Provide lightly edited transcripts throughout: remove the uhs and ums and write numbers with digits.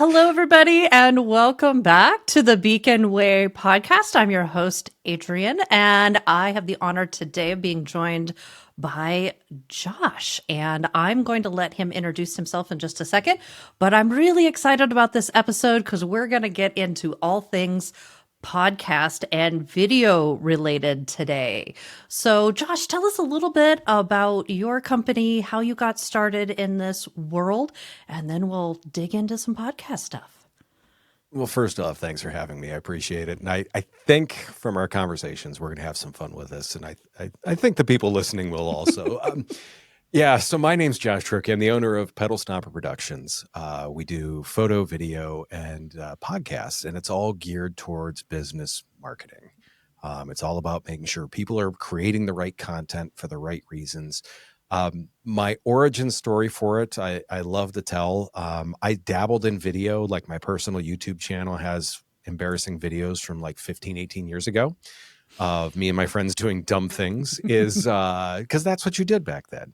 Hello, everybody, and welcome back to the Beacon Way podcast. I'm your host, Adrienne, and I have the honor today of being joined by Josh. And I'm going to let him introduce himself in just a second, but I'm really excited about this episode because we're going to get into all things podcast and video related today. So, Josh, tell us a little bit about your company, how you got started in this world, and then we'll dig into some podcast stuff. Well, first off, thanks for having me. I appreciate it. And I think from our conversations, we're going to have some fun with this. And I think the people listening will also. So my name's Josh Troche. I'm the owner of Pedal Stomper Productions. We do photo, video, and podcasts, and it's all geared towards business marketing. It's all about making sure people are creating the right content for the right reasons. My origin story for it, I love to tell. I dabbled in video, like my personal YouTube channel has embarrassing videos from like 15, 18 years ago of me and my friends doing dumb things is because that's what you did back then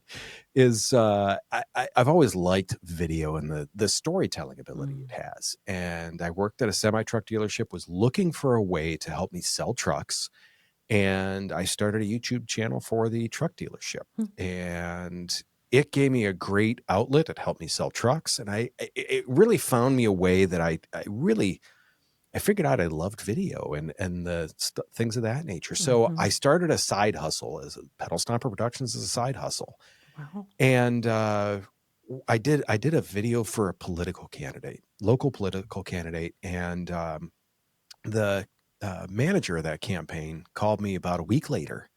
is I've always liked video and the storytelling ability it has. And I worked at a semi-truck dealership, was looking for a way to help me sell trucks. And I started a YouTube channel for the truck dealership. And it gave me a great outlet. It helped me sell trucks. And it really found me a way that I figured out I loved video and the things of that nature. So I started a side hustle as Pedal Stomper Productions as a side hustle. Wow. And I did a video for a local political candidate. And the manager of that campaign called me about a week later.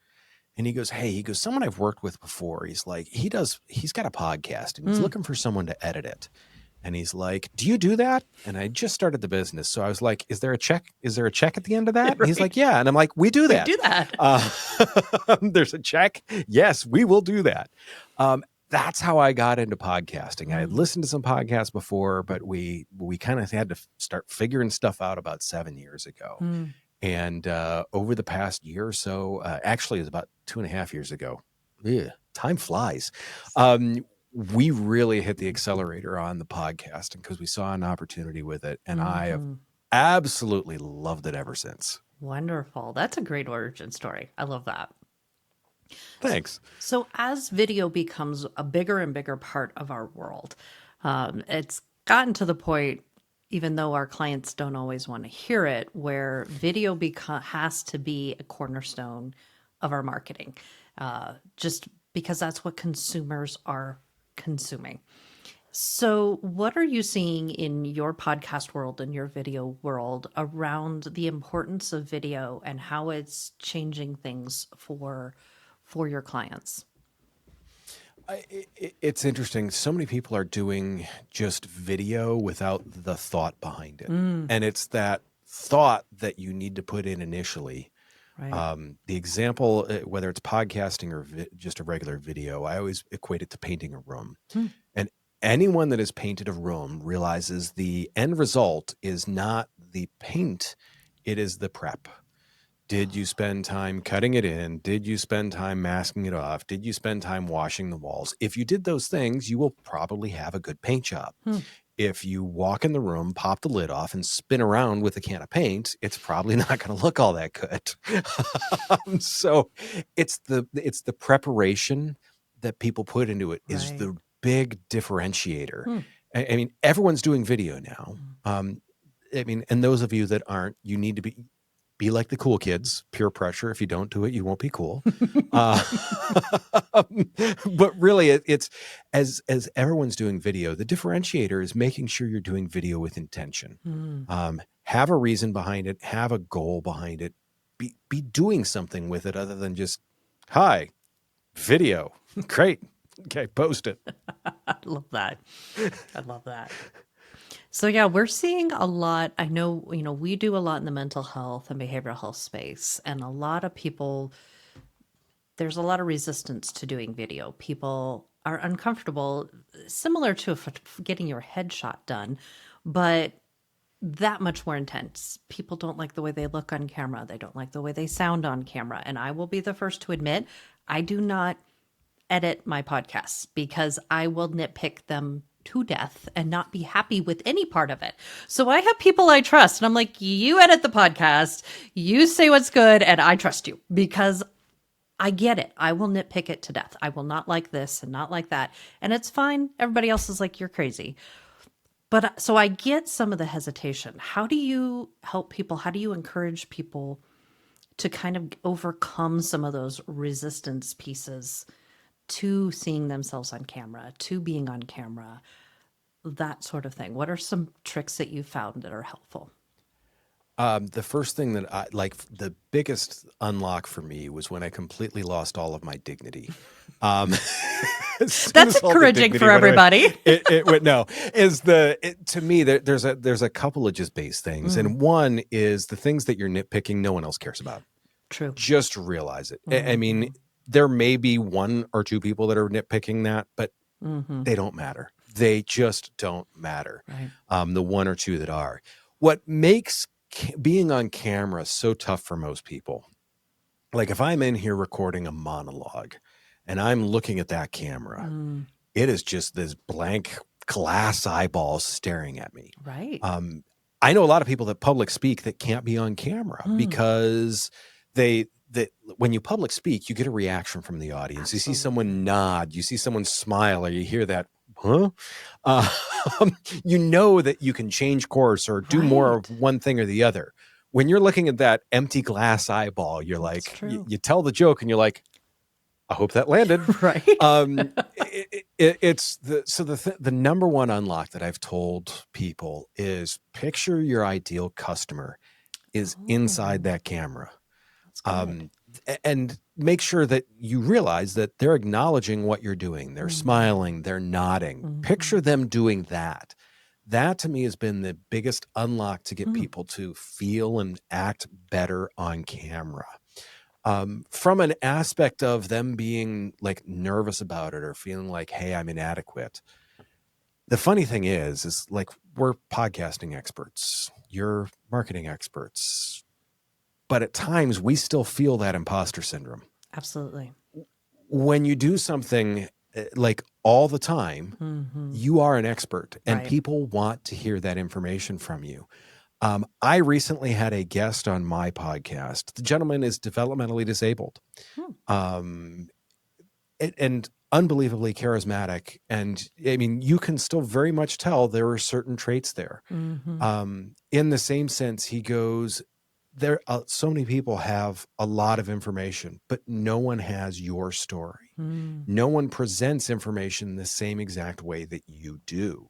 And he goes, someone I've worked with before. He's like, he's got a podcast and he's looking for someone to edit it. And he's like, do you do that? And I just started the business. So I was like, is there a check? Is there a check at the end of that? Right. And he's like, yeah. And I'm like, we do that. We do that. There's a check. Yes, we will do that. That's how I got into podcasting. I had listened to some podcasts before, but we kind of had to start figuring stuff out about 7 years ago. And over the past year or so, actually it was about 2.5 years ago. Time flies. We really hit the accelerator on the podcasting because we saw an opportunity with it. And I have absolutely loved it ever since. Wonderful. That's a great origin story. I love that. Thanks. So as video becomes a bigger and bigger part of our world, it's gotten to the point, even though our clients don't always want to hear it, where video has to be a cornerstone of our marketing, just because that's what consumers are consuming. So what are you seeing in your podcast world and your video world around the importance of video and how it's changing things for your clients? It's interesting. So many people are doing just video without the thought behind it. And it's that thought that you need to put in initially. Right. The example, whether it's podcasting or just a regular video, I always equate it to painting a room. And anyone that has painted a room realizes the end result is not the paint, it is the prep. Did you spend time cutting it in? Did you spend time masking it off? Did you spend time washing the walls? If you did those things, you will probably have a good paint job. If you walk in the room, pop the lid off, and spin around with a can of paint, it's probably not going to look all that good. So it's the preparation that people put into it is the big differentiator. I mean, everyone's doing video now. And those of you that aren't, you need to be like the cool kids, peer pressure. If you don't do it, you won't be cool. But really, it's as everyone's doing video, the differentiator is making sure you're doing video with intention. Have a reason behind it, have a goal behind it, be doing something with it other than just, hi, video. Great. Okay, post it. I love that. I love that. So yeah, we're seeing a lot. I know, we do a lot in the mental health and behavioral health space, and a lot of people, there's a lot of resistance to doing video. People are uncomfortable, similar to getting your headshot done, but that much more intense. People don't like the way they look on camera. They don't like the way they sound on camera. And I will be the first to admit, I do not edit my podcasts because I will nitpick them to death and not be happy with any part of it. So I have people I trust, and I'm like, you edit the podcast, you say what's good, and I trust you because I get it. I will nitpick it to death. I will not like this and not like that. And it's fine. Everybody else is like, you're crazy. But so I get some of the hesitation. How do you help people? How do you encourage people to kind of overcome some of those resistance pieces to seeing themselves on camera, to being on camera, that sort of thing? What are some tricks that you found that are helpful? The first thing that the biggest unlock for me was when I completely lost all of my dignity. As soon That's as all the encouraging dignity for went away, everybody. it went no. To me there's a couple of just base things, and one is the things that you're nitpicking, no one else cares about. True. Just realize it. I mean, there may be one or two people that are nitpicking that, but they don't matter. They just don't matter. Right. The one or two that are. What makes being on camera so tough for most people, like if I'm in here recording a monologue and I'm looking at that camera, it is just this blank glass eyeballs staring at me. Right. I know a lot of people that public speak that can't be on camera because when you public speak, you get a reaction from the audience. Absolutely. You see someone nod, you see someone smile, or you hear that, huh? You know that you can change course or do more of one thing or the other. When you're looking at that empty glass eyeball, you're like, you tell the joke and you're like, I hope that landed. Right. It's the number one unlock that I've told people is picture your ideal customer is inside that camera. And make sure that you realize that they're acknowledging what you're doing. They're smiling, they're nodding. Picture them doing that. That to me has been the biggest unlock to get people to feel and act better on camera. From an aspect of them being like nervous about it or feeling like, hey, I'm inadequate. The funny thing is like we're podcasting experts, you're marketing experts, but at times we still feel that imposter syndrome. Absolutely. When you do something like all the time, you are an expert and people want to hear that information from you. I recently had a guest on my podcast. The gentleman is developmentally disabled, and unbelievably charismatic. And I mean, you can still very much tell there are certain traits there. In the same sense, he goes, so many people have a lot of information, but no one has your story. No one presents information the same exact way that you do.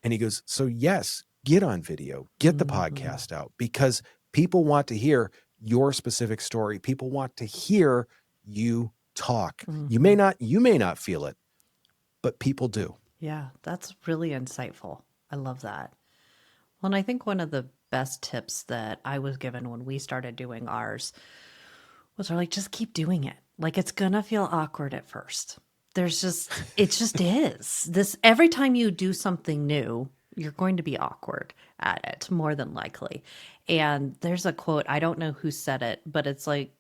And he goes, so yes, get on video, get the podcast out, because people want to hear your specific story. People want to hear you talk. You may not feel it, but people do. Yeah, that's really insightful. I love that. Well, and I think one of the best tips that I was given when we started doing ours was like, just keep doing it. Like, it's going to feel awkward at first. It just is. Every time you do something new, you're going to be awkward at it, more than likely. And there's a quote, I don't know who said it, but it's like,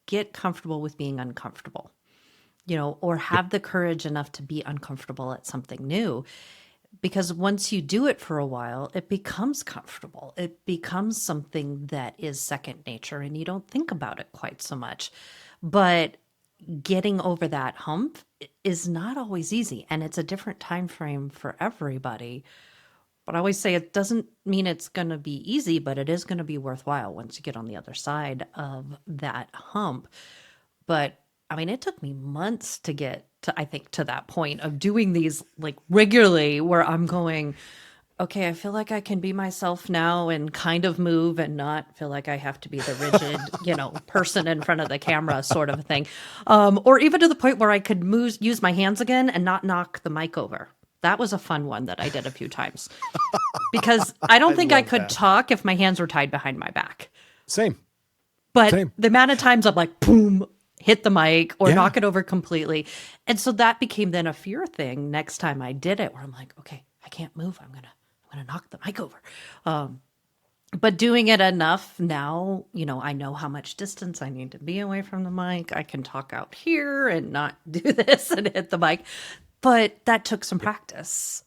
get comfortable with being uncomfortable, or have the courage enough to be uncomfortable at something new. Because once you do it for a while, it becomes comfortable. It becomes something that is second nature and you don't think about it quite so much. But getting over that hump is not always easy, and it's a different time frame for everybody. But I always say it doesn't mean it's going to be easy, but it is going to be worthwhile once you get on the other side of that hump. But I mean, it took me months to get to, I think, to that point of doing these like regularly where I'm going, okay, I feel like I can be myself now and kind of move and not feel like I have to be the rigid, person in front of the camera sort of thing. Or even to the point where I could use my hands again and not knock the mic over. That was a fun one that I did a few times because I don't think I could talk if my hands were tied behind my back. Same. But the amount of times I'm like, boom, hit the mic or knock it over completely. And so that became then a fear thing next time I did it where I'm like, okay, I can't move. I'm going to knock the mic over. But doing it enough now, I know how much distance I need to be away from the mic. I can talk out here and not do this and hit the mic. but that took some practice.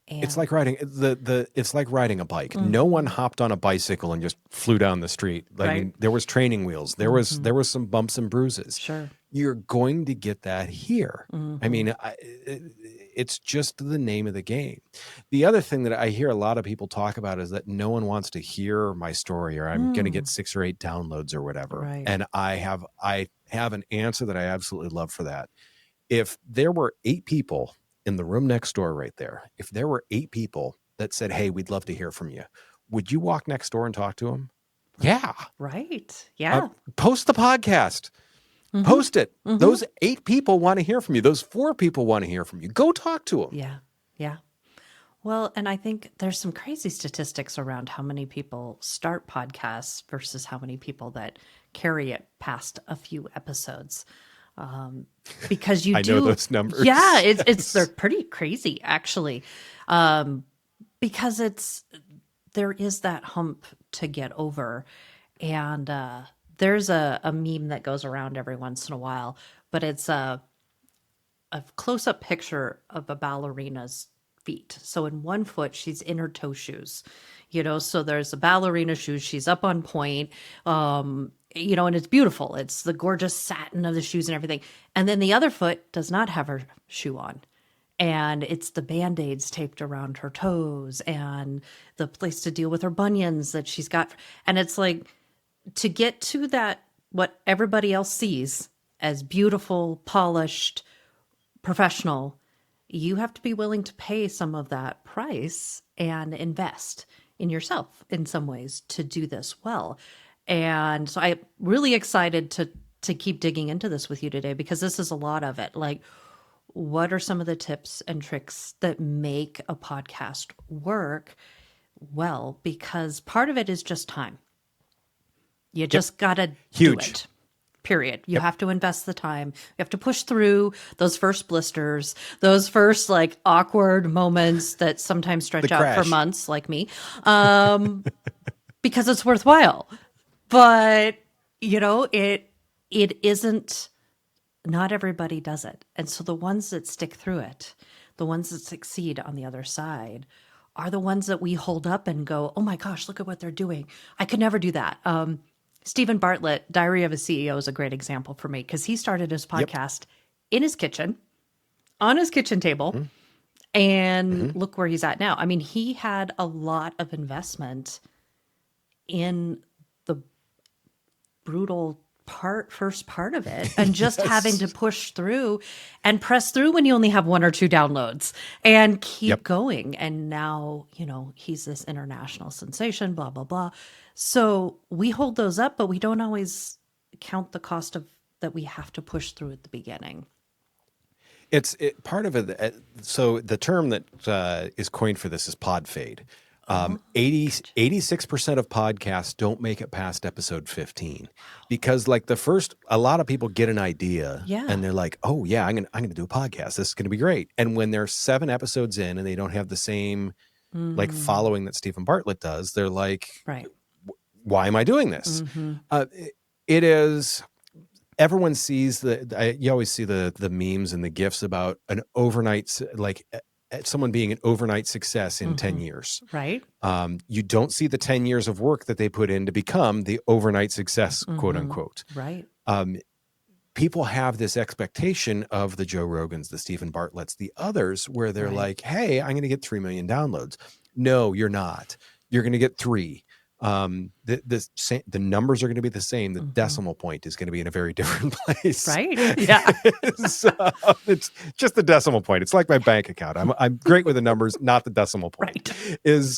It's like riding it's like riding a bike. No one hopped on a bicycle and just flew down the street. I mean, there was training wheels. There was some bumps and bruises. Sure. You're going to get that here. I mean, it's just the name of the game. The other thing that I hear a lot of people talk about is that no one wants to hear my story, or I'm going to get 6 or 8 downloads or whatever. Right. And I have an answer that I absolutely love for that. If there were 8 people in the room next door right there, if there were 8 people that said, hey, we'd love to hear from you, would you walk next door and talk to them? Yeah. Right. Yeah. Post the podcast. Post it. Those 8 people want to hear from you. Those 4 people want to hear from you. Go talk to them. Yeah. Yeah. Well, and I think there's some crazy statistics around how many people start podcasts versus how many people that carry it past a few episodes. Because you I know those numbers. Yeah, they're pretty crazy actually. Because there is that hump to get over. And there's a meme that goes around every once in a while, but it's a close-up picture of a ballerina's feet. So in one foot, she's in her toe shoes, so there's a ballerina shoes. She's up on point, and it's beautiful. It's the gorgeous satin of the shoes and everything. And then the other foot does not have her shoe on. And it's the Band-Aids taped around her toes and the place to deal with her bunions that she's got. And it's like, to get to that, what everybody else sees as beautiful, polished, professional, you have to be willing to pay some of that price and invest in yourself in some ways to do this well. And so I'm really excited to keep digging into this with you today, because this is a lot of it. Like, what are some of the tips and tricks that make a podcast work well? Because part of it is just time. You just got to do it. Period. You have to invest the time. You have to push through those first blisters, those first like awkward moments that sometimes stretch out for months, like me, because it's worthwhile. But it isn't. Not everybody does it, and so the ones that stick through it, the ones that succeed on the other side, are the ones that we hold up and go, "Oh my gosh, look at what they're doing! I could never do that." Stephen Bartlett, Diary of a CEO, is a great example for me, because he started his podcast in his kitchen, on his kitchen table, and look where he's at now. I mean, he had a lot of investment in the brutal first part of it, and just having to push through and press through when you only have 1 or 2 downloads and keep going. And now, he's this international sensation, blah, blah, blah. So we hold those up, but we don't always count the cost of that we have to push through at the beginning. It's part of it. So the term that is coined for this is pod fade. 86% of podcasts don't make it past episode 15, because like a lot of people get an idea and they're like, oh yeah, I'm going to do a podcast. This is going to be great. And when they're 7 episodes in and they don't have the same like following that Stephen Bartlett does, they're like, why am I doing this? It is, everyone sees you always see the memes and the GIFs about an overnight, like someone being an overnight success in 10 years. Right. You don't see the 10 years of work that they put in to become the overnight success, quote unquote. Right. People have this expectation of the Joe Rogans, the Stephen Bartletts, the others, where they're like, hey, I'm going to get 3 million downloads. No, you're not. You're going to get 3. The numbers are going to be the same. The decimal point is going to be in a very different place. Right. Yeah. It's just the decimal point. It's like my bank account. I'm great with the numbers, not the decimal point. Right.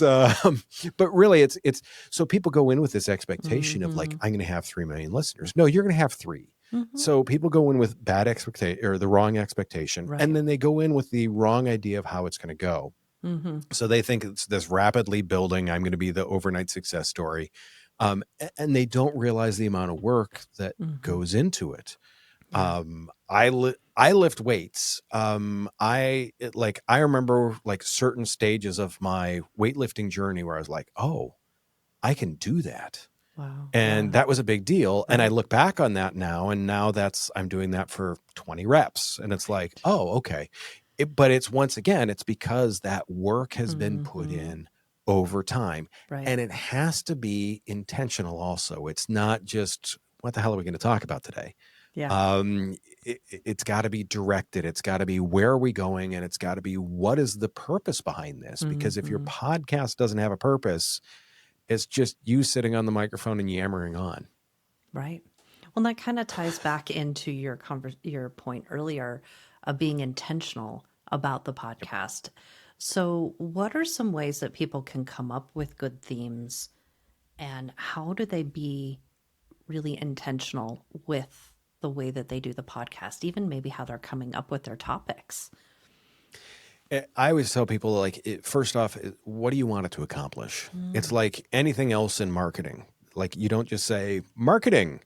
But really it's so people go in with this expectation of like, I'm going to have 3 million listeners. No, you're going to have 3. So people go in with bad expectation, or the wrong expectation, and then they go in with the wrong idea of how it's going to go. So they think it's this rapidly building, I'm going to be the overnight success story. And they don't realize the amount of work that goes into it. I lift weights. I remember like certain stages of my weightlifting journey where I was like, oh, I can do that. Wow. And Yeah. that was a big deal. And I Right. look back on that now, and now I'm doing that for 20 reps. And it's like, Right. oh, okay. But it's once again, it's because that work has been put Mm-hmm. in over time. Right. And it has to be intentional also. It's not just, what the hell are we going to talk about today? Yeah. Um, it's got to be directed. It's got to be, where are we going? And it's got to be, what is the purpose behind this? Because if your Mm-hmm. podcast doesn't have a purpose, it's just you sitting on the microphone and yammering on. Right. Well, that kind of ties back into your point earlier of being intentional about the Yep. podcast. So, what are some ways that people can come up with good themes, and how do they be really intentional with the way that they do the podcast, even maybe how they're coming up with their topics? I always tell people, like, first off, what do you want it to accomplish? It's Mm. like anything else in marketing. Like, you don't just say marketing.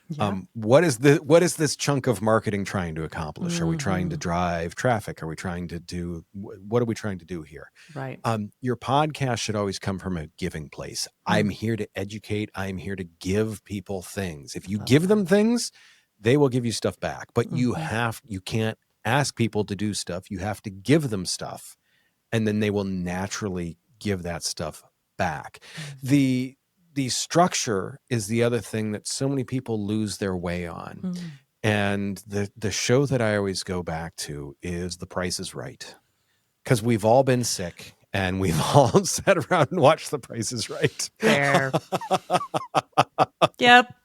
Yeah. What is this chunk of marketing trying to accomplish? Are we trying to Hmm. drive traffic? Are we trying to do, what are we trying to do here? Right. Your podcast should always come from a giving place. I'm Mm. here to educate. I'm here to give people things. If I you love give that. them things, they will give you stuff back. But Hmm. you can't ask people to do stuff. You have to give them stuff, and then they will naturally give that stuff back. Hmm. The structure is the other thing that so many people lose their way on. Mm. And the show that I always go back to is The Price is Right. Because we've all been sick and we've all sat around and watched The Price is Right. Fair. Yep.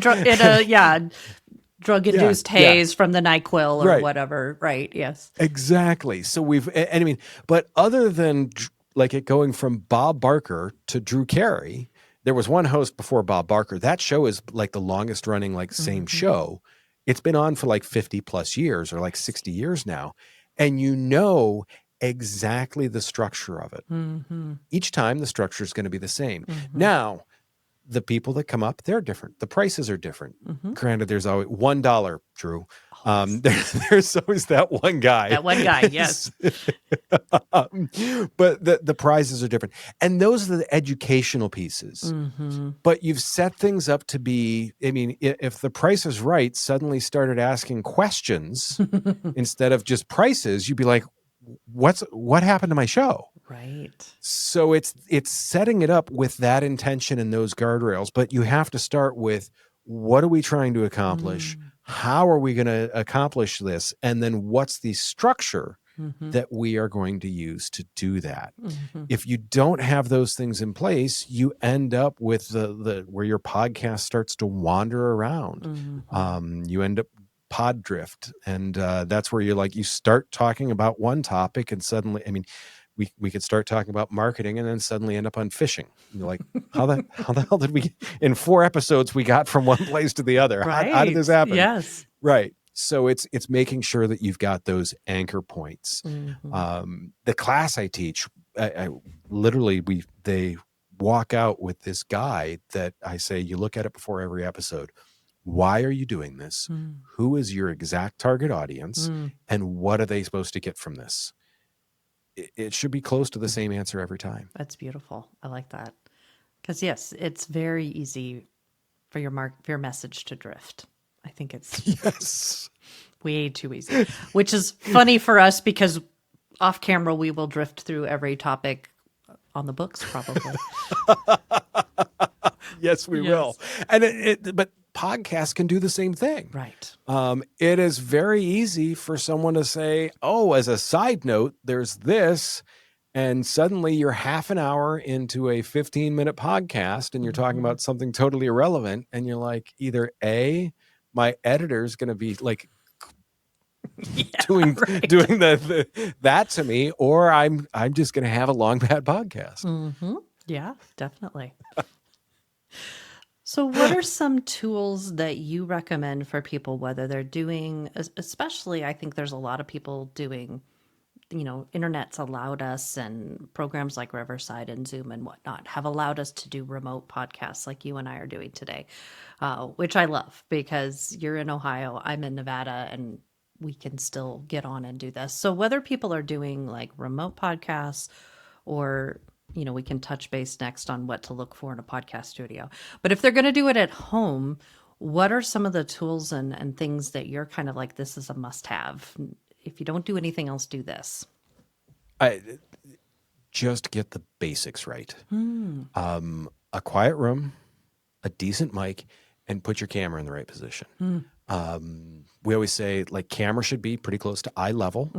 Drug Yeah, induced yeah, haze from the NyQuil or right. whatever. Right. Yes. Exactly. So and I mean, but other than like it going from Bob Barker to Drew Carey, there was one host before Bob Barker. That show is like the longest running, like, same Hmm. show. It's been on for like 50 plus years, or like 60 years now. And exactly the structure of it. Hmm. Each time the structure is going to be the same. Hmm. Now, the people that come up, they're different. The prices are different. Hmm. Granted, there's always $1, Drew. Always. There's always that one guy. That one guy. Yes. But the prizes are different. And those are the educational pieces. Hmm. But you've set things up to be, I mean, if The Price is Right suddenly started asking questions instead of just prices, you'd be like, what happened to my show? Right. So it's setting it up with that intention and those guardrails, but you have to start with, what are we trying to accomplish? Mm. How are we going to accomplish this? And then what's the structure Hmm. that we are going to use to do that? Hmm. If you don't have those things in place, you end up with the where your podcast starts to wander around. Hmm. You end up pod drift, and that's where you start talking about one topic, and suddenly, I mean, we could start talking about marketing and then suddenly end up on fishing. You're like, how the hell did we, in 4 episodes, we got from one place to the other? How did this Right. happen? Yes. Right. So it's making sure that you've got those anchor points. Hmm. The class I teach, I literally, they walk out with this guide that I say, you look at it before every episode. Why are you doing this? Mm. Who is your exact target audience? Mm. And what are they supposed to get from this? It should be close to the same answer every time. That's beautiful. I like that. Because yes, it's very easy for your message to drift. I think it's Yes. way too easy, which is funny for us because off camera we will drift through every topic on the books probably. Yes, we will. Yes. And but podcasts can do the same thing. Right. It is very easy for someone to say, oh, as a side note, there's this. And suddenly you're half an hour into a 15-minute podcast and you're talking Mhm. about something totally irrelevant. And you're like, either A, my editor's going to be like Yeah, doing right. that to me, or I'm just going to have a long, bad podcast. Hmm. Yeah, definitely. So, what are some tools that you recommend for people, whether they're doing, especially, I think there's a lot of people doing, internet's allowed us and programs like Riverside and Zoom and whatnot have allowed us to do remote podcasts like you and I are doing today, which I love because you're in Ohio, I'm in Nevada, and we can still get on and do this. So, whether people are doing like remote podcasts or we can touch base next on what to look for in a podcast studio. But if they're going to do it at home, what are some of the tools and things that you're kind of like, this is a must have? If you don't do anything else, do this. I just get the basics right. A quiet room, a decent mic, and put your camera in the right position. We always say like camera should be pretty close to eye level.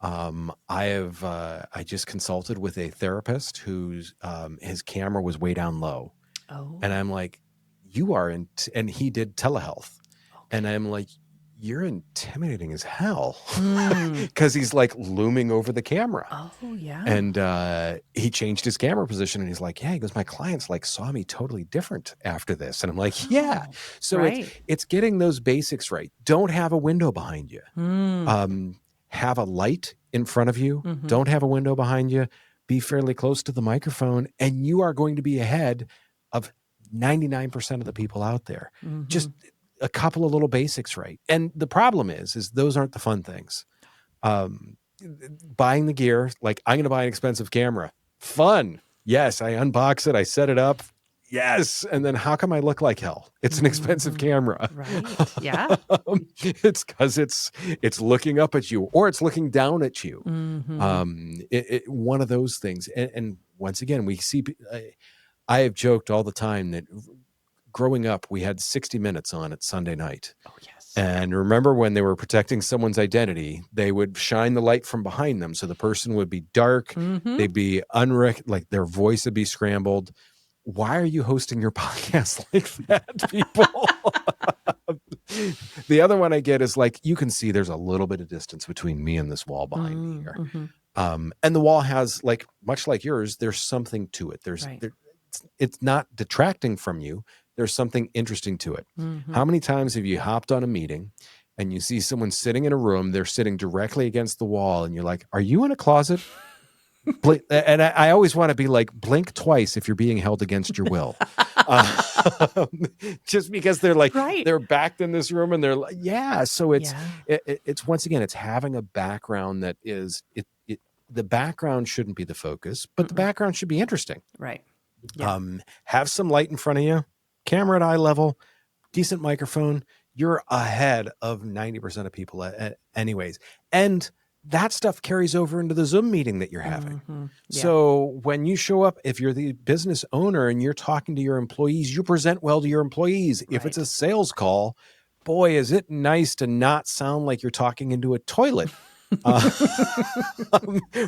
I just consulted with a therapist whose his camera was way down low. Oh. And I'm like, you are and he did telehealth. Okay. And I'm like, you're intimidating as hell, because he's like looming over the camera. Oh yeah. And he changed his camera position, and he's like, yeah, he goes, my clients like saw me totally different after this. And I'm like, yeah. So right. it's getting those basics right. Don't have a window behind you. Have a light in front of you. Don't have a window behind you. Be fairly close to the microphone, and you are going to be ahead of 99% of the people out there. Just a couple of little basics right. And the problem is those aren't the fun things. Buying the gear, like I'm going to buy an expensive camera. Fun. Yes. I unbox it. I set it up. Yes. And then how come I look like hell? It's an expensive camera. Right. Yeah. It's because it's looking up at you, or it's looking down at you. One of those things. And once again, we see, I have joked all the time that growing up, we had 60 Minutes on at Sunday night. Oh, yes. And remember when they were protecting someone's identity, they would shine the light from behind them. So the person would be dark. They'd be like their voice would be scrambled. Why are you hosting your podcast like that, people? The other one I get is like, you can see there's a little bit of distance between me and this wall behind me here. And the wall has, like, much like yours, there's something to it. It's not detracting from you. There's something interesting to it. How many times have you hopped on a meeting and you see someone sitting in a room, they're sitting directly against the wall, and you're like, are you in a closet? And I always want to be like, blink twice if you're being held against your will. Just because they're like, they're backed in this room, and they're like, yeah. So it's once again, it's having a background that is, the background shouldn't be the focus, but the background should be interesting. Right. Yeah. Have some light in front of you, camera at eye level, decent microphone. You're ahead of 90% of people anyways. And that stuff carries over into the Zoom meeting that you're having. Yeah. So when you show up, if you're the business owner and you're talking to your employees, you present well to your employees. If it's a sales call, boy, is it nice to not sound like you're talking into a toilet.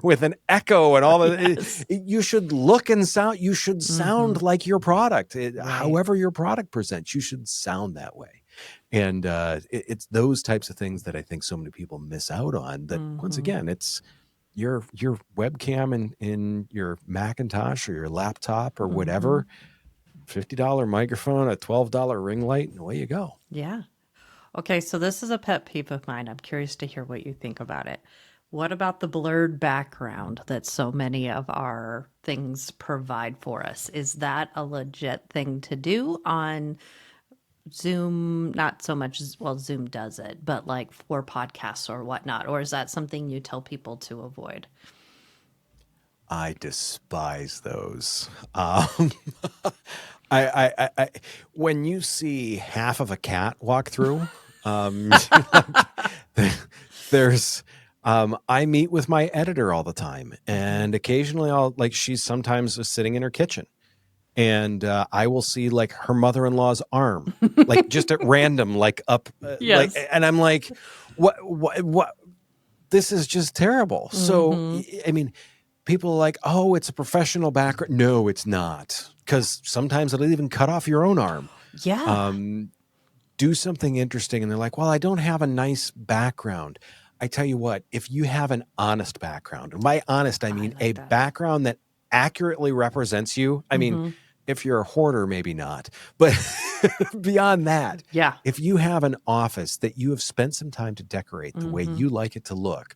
With an echo and all that. You should look and sound, you should sound like your product. However your product presents, you should sound that way. And it's those types of things that I think so many people miss out on, that once again, it's your webcam in your Macintosh or your laptop or whatever, $50 microphone, a $12 ring light, and away you go. Yeah. Okay, so this is a pet peeve of mine. I'm curious to hear what you think about it. What about the blurred background that so many of our things provide for us? Is that a legit thing to do on Zoom? Not so much, well, Zoom does it, but like for podcasts or whatnot, or is that something you tell people to avoid? I despise those. When you see half of a cat walk through, there's, I meet with my editor all the time, and occasionally she's sometimes sitting in her kitchen, and I will see like her mother-in-law's arm, like just at random, like up, and I'm like, what, this is just terrible. So, I mean, people are like, oh, it's a professional background. No, it's not. Because sometimes it'll even cut off your own arm. Yeah. Do something interesting. And they're like, well, I don't have a nice background. I tell you what, if you have an honest background, and by honest, I mean a background that accurately represents you. I mean, if you're a hoarder, maybe not. But beyond that, if you have an office that you have spent some time to decorate the way you like it to look,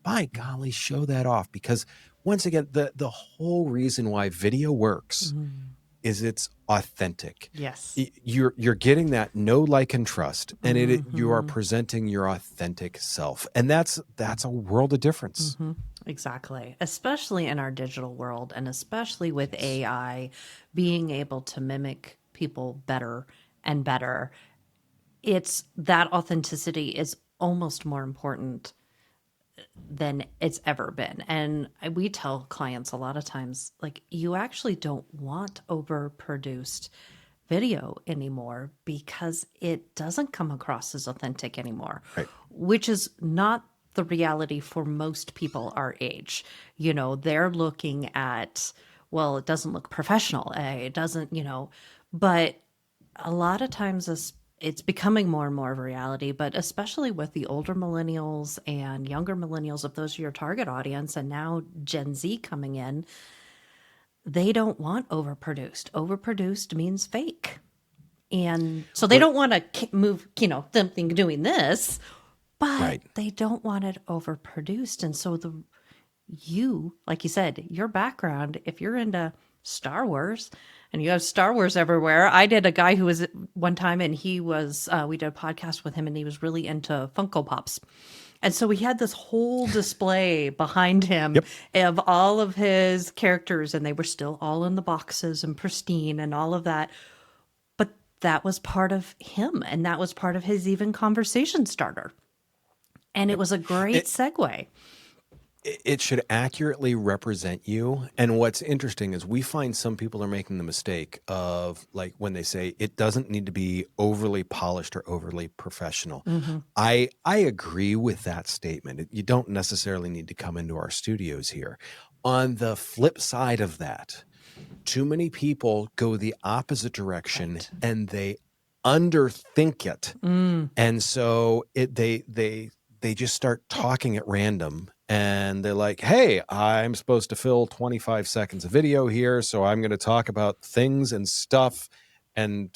by golly, show that off. Because once again, the whole reason why video works is it's authentic. Yes. You're getting that know, like, and trust, and you are Mm-hmm. presenting your authentic self, and that's a world of difference. Mm-hmm. Exactly. Especially in our digital world, and especially with Yes. AI being able to mimic people better and better. It's that authenticity is almost more important than it's ever been. And we tell clients a lot of times, like, you actually don't want overproduced video anymore because it doesn't come across as authentic anymore, Right. which is not the reality for most people our age. You know, they're looking at, well, it doesn't look professional. It doesn't, but a lot of times it's becoming more and more of a reality, but especially with the older millennials and younger millennials, if those are your target audience, and now Gen Z coming in, they don't want overproduced. Overproduced means fake. And so they Well, don't want to move, something doing this, but right. they don't want it overproduced. And so like you said, your background, if you're into Star Wars and you have Star Wars everywhere. I did a guy who was one time, and we did a podcast with him, and he was really into Funko Pops. And so we had this whole display behind him Yep. of all of his characters, and they were still all in the boxes and pristine and all of that. But that was part of him, and that was part of his even conversation starter. And it Yep. was a great segue. It should accurately represent you. And what's interesting is we find some people are making the mistake of, like, when they say it doesn't need to be overly polished or overly professional. Mm-hmm. I agree with that statement. You don't necessarily need to come into our studios here. On the flip side of that, too many people go the opposite direction, Right. and they underthink it. Mm. And so they just start talking at random, and they're like, hey, I'm supposed to fill 25 seconds of video here, so I'm going to talk about things and stuff. And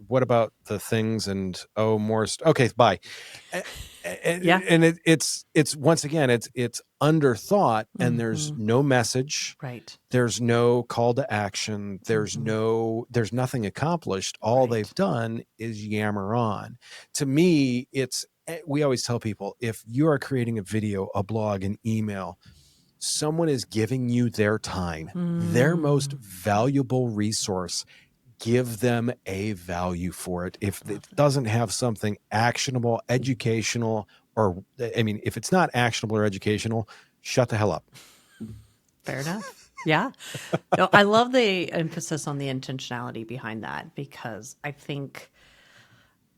what about the things? And more. Okay, bye. Yeah. And it's once again, it's underthought, and there's Mm-hmm. no message. Right. There's no call to action. Mm-hmm. There's nothing accomplished. All Right. they've done is yammer on. To me, we always tell people, if you are creating a video, a blog, an email, someone is giving you their time, their most Mm. valuable resource. Give them a value for it. If it Love it. doesn't have something actionable, educational, or, I mean, if it's not actionable or educational, shut the hell up. Fair enough. Yeah. No, I love the emphasis on the intentionality behind that, because I think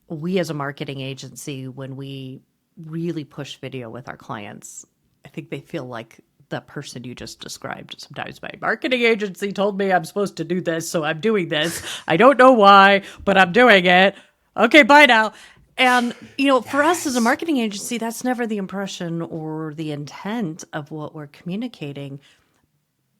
we as a marketing agency, when we really push video with our clients, I think they feel like the person you just described. Sometimes my marketing agency told me I'm supposed to do this, so I'm doing this. I don't know why, but I'm doing it. Okay, bye now. And, for us as a Yes. marketing agency, that's never the impression or the intent of what we're communicating.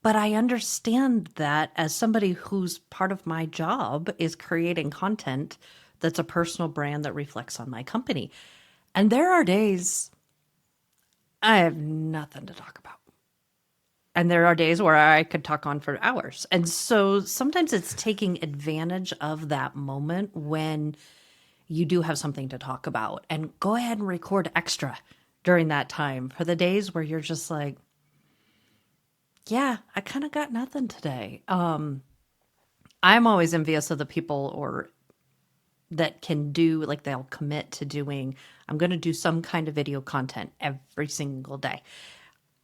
But I understand that as somebody whose part of my job is creating content that's a personal brand that reflects on my company. And there are days I have nothing to talk about. And there are days where I could talk on for hours. And so sometimes it's taking advantage of that moment when you do have something to talk about, and go ahead and record extra during that time for the days where you're just like, yeah, I kind of got nothing today. I'm always envious of the people or that can do, like, they'll commit to doing, I'm going to do some kind of video content every single day.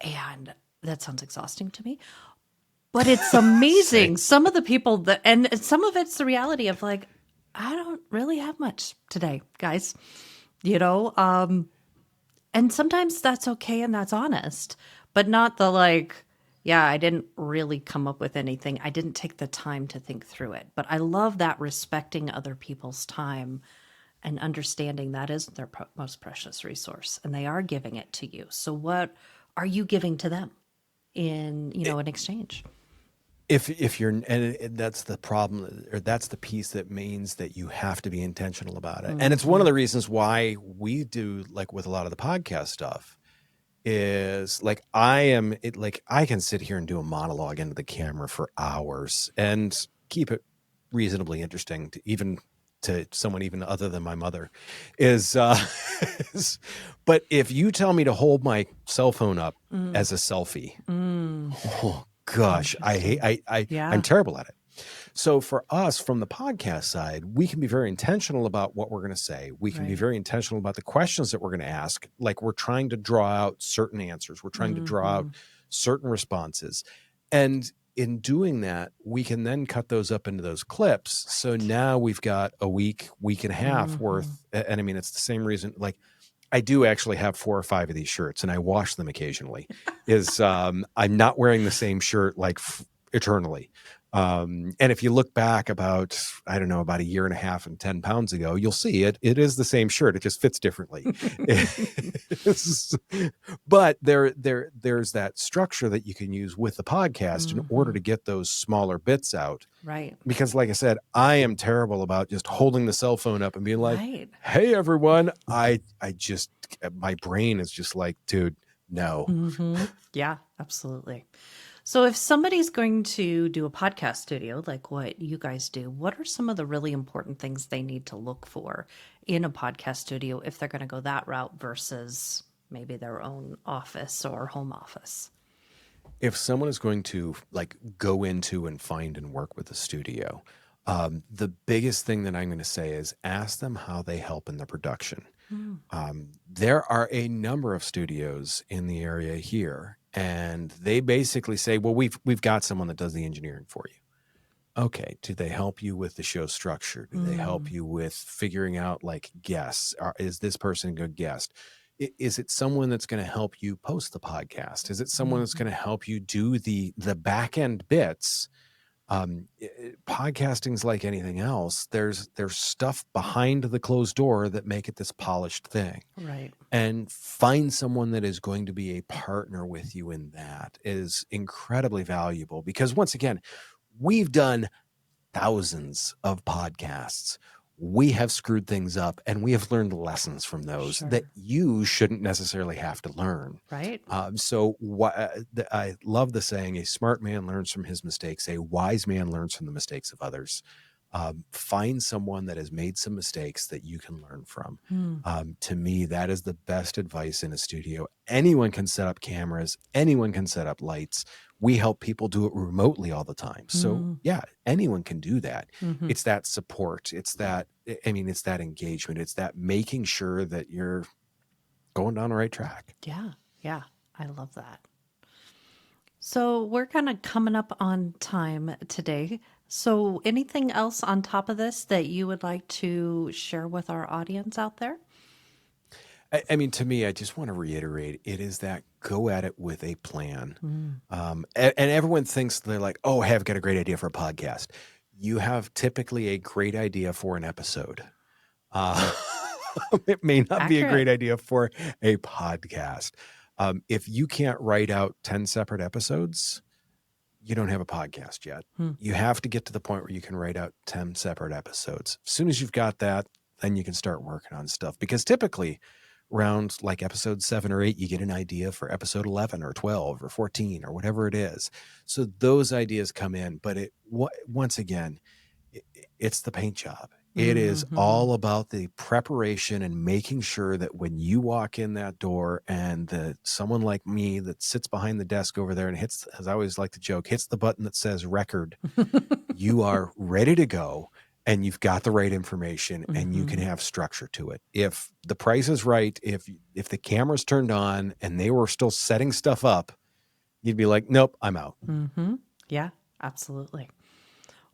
And that sounds exhausting to me, but it's Say. amazing. Some of the people and some of it's the reality of, like, I don't really have much today, guys, you know? And sometimes that's okay and that's honest, but not the, like, yeah, I didn't really come up with anything. I didn't take the time to think through it. But I love that, respecting other people's time and understanding that is their most precious resource, and they are giving it to you. So what are you giving to them in exchange? If you're, and that's the problem, or that's the piece that means that you have to be intentional about it. And it's one Mm-hmm. of the reasons why we do, like, with a lot of the podcast stuff, is like, I can sit here and do a monologue into the camera for hours, and keep it reasonably interesting to someone even other than my mother is, but if you tell me to hold my cell phone up as a selfie, oh gosh, I'm Yeah. terrible at it. So for us from the podcast side, we can be very intentional about what we're going to say. We can be Right. very intentional about the questions that we're going to ask. Like we're trying to draw out certain answers. We're trying to draw out certain responses. And in doing that, we can then cut those up into those clips. So now we've got a week and a half worth. And I mean, it's the same reason, like I do actually have 4 or 5 of these shirts and I wash them occasionally I'm not wearing the same shirt like eternally. And if you look back about, I don't know, about a year and a half and 10 pounds ago, you'll see it is the same shirt. It just fits differently. But there's that structure that you can use with the podcast in order to get those smaller bits out. Right. Because like I said, I am terrible about just holding the cell phone up and being like, hey, everyone. I just, my brain is just like, dude, no. Yeah, absolutely. So if somebody's going to do a podcast studio like what you guys do, what are some of the really important things they need to look for in a podcast studio if they're going to go that route versus maybe their own office or home office? If someone is going to like go into and find and work with a studio, the biggest thing that I'm going to say is ask them how they help in the production. There are a number of studios in the area here, and they basically say, well, we've got someone that does the engineering for you. Okay. Do they help you with the show structure? Do they help you with figuring out like guests? Is this person a good guest? Is it someone that's going to help you post the podcast? Is it someone that's going to help you do the back end bits? Podcasting's like anything else. There's stuff behind the closed door that make it this polished thing. Right. And find someone that is going to be a partner with you in that is incredibly valuable because once again, we've done thousands of podcasts. We have screwed things up and we have learned lessons from those that you shouldn't necessarily have to learn. Right. I love the saying, a smart man learns from his mistakes. A wise man learns from the mistakes of others. Find someone that has made some mistakes that you can learn from. To me, that is the best advice in a studio. Anyone can set up cameras. Anyone can set up lights. We help people do it remotely all the time. So yeah, anyone can do that. It's that support. It's that engagement. It's that making sure that you're going down the right track. Yeah. Yeah. I love that. So we're kind of coming up on time today. So anything else on top of this that you would like to share with our audience out there? I mean, to me, I just want to reiterate, it is that go at it with a plan. And everyone thinks they're like, oh, hey, I've got a great idea for a podcast. You have typically a great idea for an episode. It may not be a great idea for a podcast. If you can't write out 10 separate episodes, you don't have a podcast yet. You have to get to the point where you can write out 10 separate episodes. As soon as you've got that, then you can start working on stuff. Because typically around like episode 7 or 8, you get an idea for episode 11 or 12 or 14 or whatever it is. So those ideas come in. But once again, it's the paint job. It is all about the preparation and making sure that when you walk in that door and someone like me that sits behind the desk over there and hits, as I always like to joke, hits the button that says record, you are ready to go and you've got the right information and you can have structure to it. If the price is right, if the camera's turned on and they were still setting stuff up, you'd be like, nope, I'm out. Yeah, absolutely.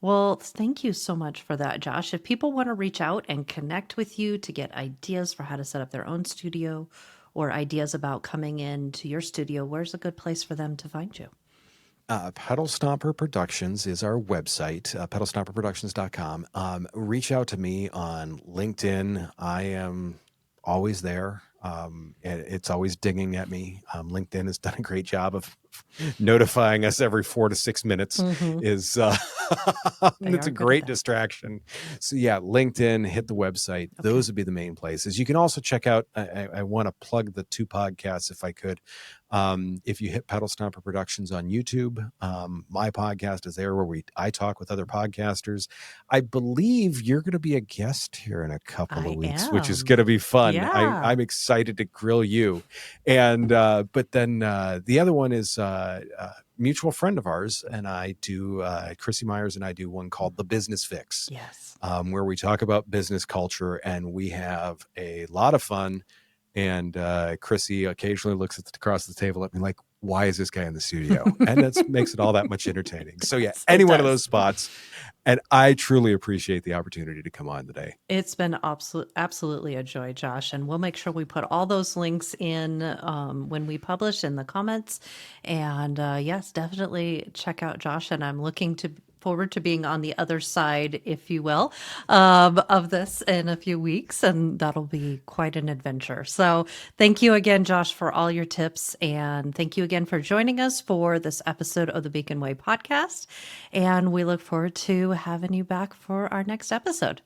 Well, thank you so much for that, Josh. If people want to reach out and connect with you to get ideas for how to set up their own studio or ideas about coming into your studio, where's a good place for them to find you? Pedal Stomper Productions is our website, pedalstomperproductions.com. Reach out to me on LinkedIn. I am always there. It's always dinging at me. LinkedIn has done a great job of notifying us every 4 to 6 minutes. They It's are a good at great that. distraction. So yeah, LinkedIn, hit the website. Okay. Those would be the main places. You can also check out, I want to plug the 2 podcasts if I could. If you hit Pedal Stomper Productions on YouTube, my podcast is there where I talk with other podcasters. I believe you're going to be a guest here in a couple of I weeks, which is am. going to be fun. Yeah. I'm excited to grill you. And but then the other one is mutual friend of ours and I do, Chrissy Myers and I do one called The Business Fix, Yes. where we talk about business culture and we have a lot of fun. And Chrissy occasionally looks across the table at me like, why is this guy in the studio? And that makes it all that much entertaining. So yeah, It any one of does. those spots. And I truly appreciate the opportunity to come on today. It's been absolutely a joy, Josh. And we'll make sure we put all those links in when we publish in the comments. And yes, definitely check out Josh. And I'm looking forward to being on the other side, if you will, of this in a few weeks. And that'll be quite an adventure. So thank you again, Josh, for all your tips. And thank you again for joining us for this episode of the Beacon Way podcast. And we look forward to having you back for our next episode.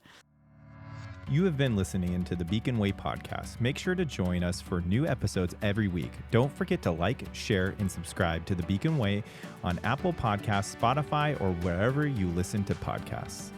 You have been listening to the Beacon Way podcast. Make sure to join us for new episodes every week. Don't forget to like, share, and subscribe to the Beacon Way on Apple Podcasts, Spotify, or wherever you listen to podcasts.